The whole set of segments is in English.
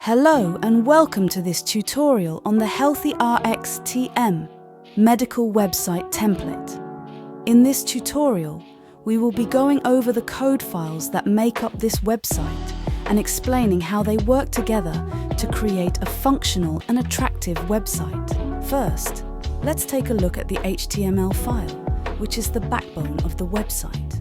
Hello and welcome to this tutorial on the HealthyRx TM medical website template. In this tutorial, we will be going over the code files that make up this website and explaining how they work together to create a functional and attractive website. First, let's take a look at the HTML file, which is the backbone of the website.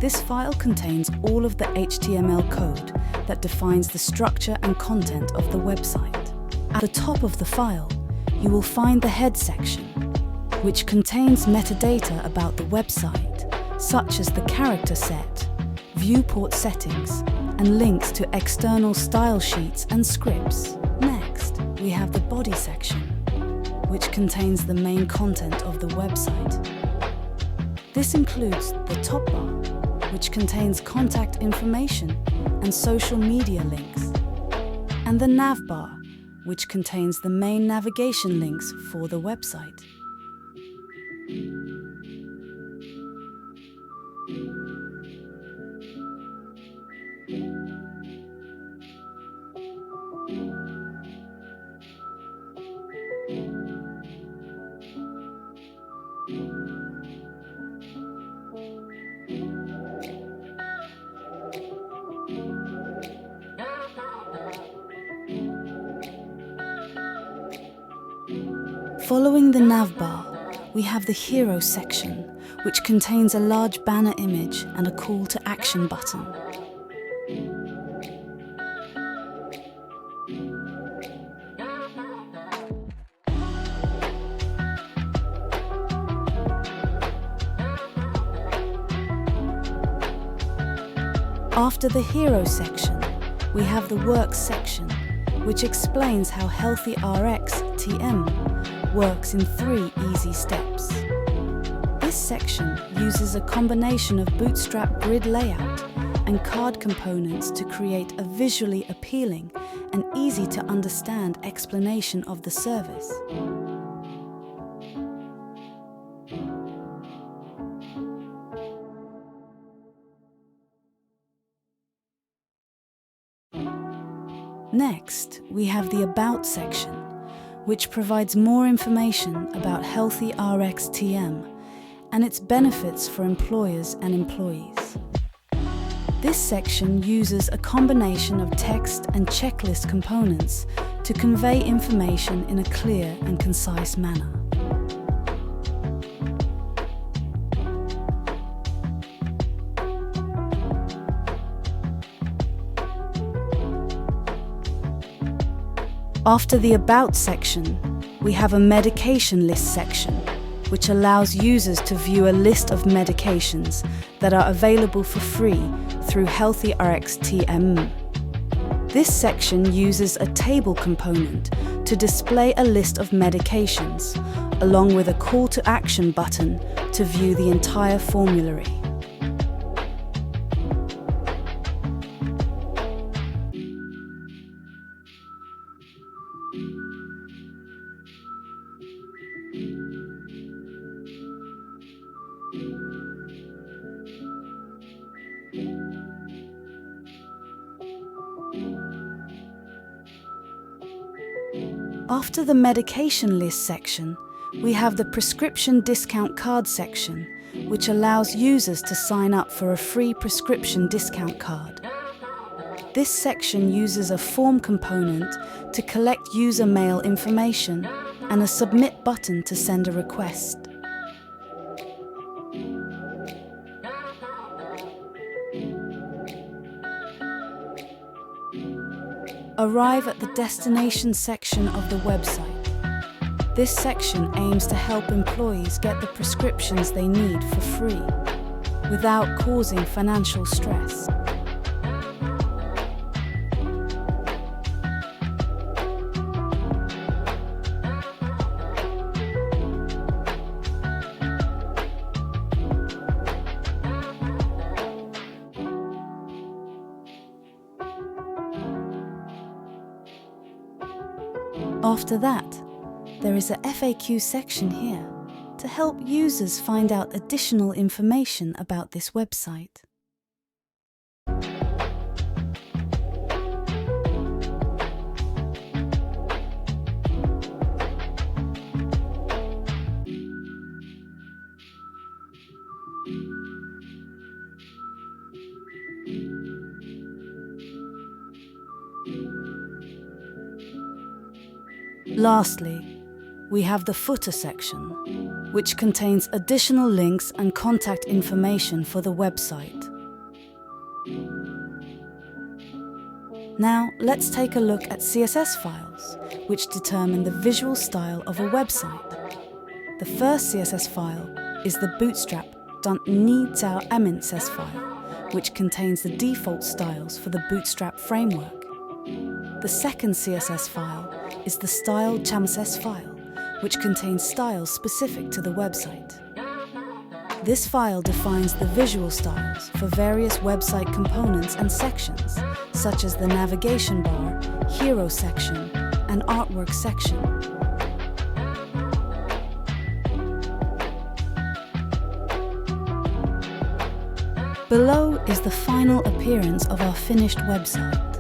This file contains all of the HTML code that defines the structure and content of the website. At the top of the file, you will find the head section, which contains metadata about the website, such as the character set, viewport settings, and links to external style sheets and scripts. Next, we have the body section, which contains the main content of the website. This includes the top bar, which contains contact information and social media links, and the nav bar, which contains the main navigation links for the website. Following the navbar, we have the Hero section, which contains a large banner image and a call to action button. After the Hero section, we have the Works section, which explains how HealthyRx TM works in 3 easy steps. This section uses a combination of Bootstrap grid layout and card components to create a visually appealing and easy to understand explanation of the service. Next, we have the About section, which provides more information about HealthyRx TM and its benefits for employers and employees. This section uses a combination of text and checklist components to convey information in a clear and concise manner. After the About section, we have a Medication List section, which allows users to view a list of medications that are available for free through HealthyRx TM. This section uses a table component to display a list of medications, along with a call to action button to view the entire formulary. After the Medication List section, we have the Prescription Discount Card section, which allows users to sign up for a free prescription discount card. This section uses a form component to collect user mail information and a Submit button to send a request. Arrive at the Destination section of the website. This section aims to help employees get the prescriptions they need for free, without causing financial stress. After that, there is a FAQ section here to help users find out additional information about this Lastly, we have the footer section, which contains additional links and contact information for the website. Now, let's take a look at CSS files, which determine the visual style of a website. The first CSS file is the bootstrap.ni-CSS file, which contains the default styles for the Bootstrap framework. The second CSS file is the style.CSS file, which contains styles specific to the website. This file defines the visual styles for various website components and sections, such as the navigation bar, hero section, and artwork section. Below is the final appearance of our finished website.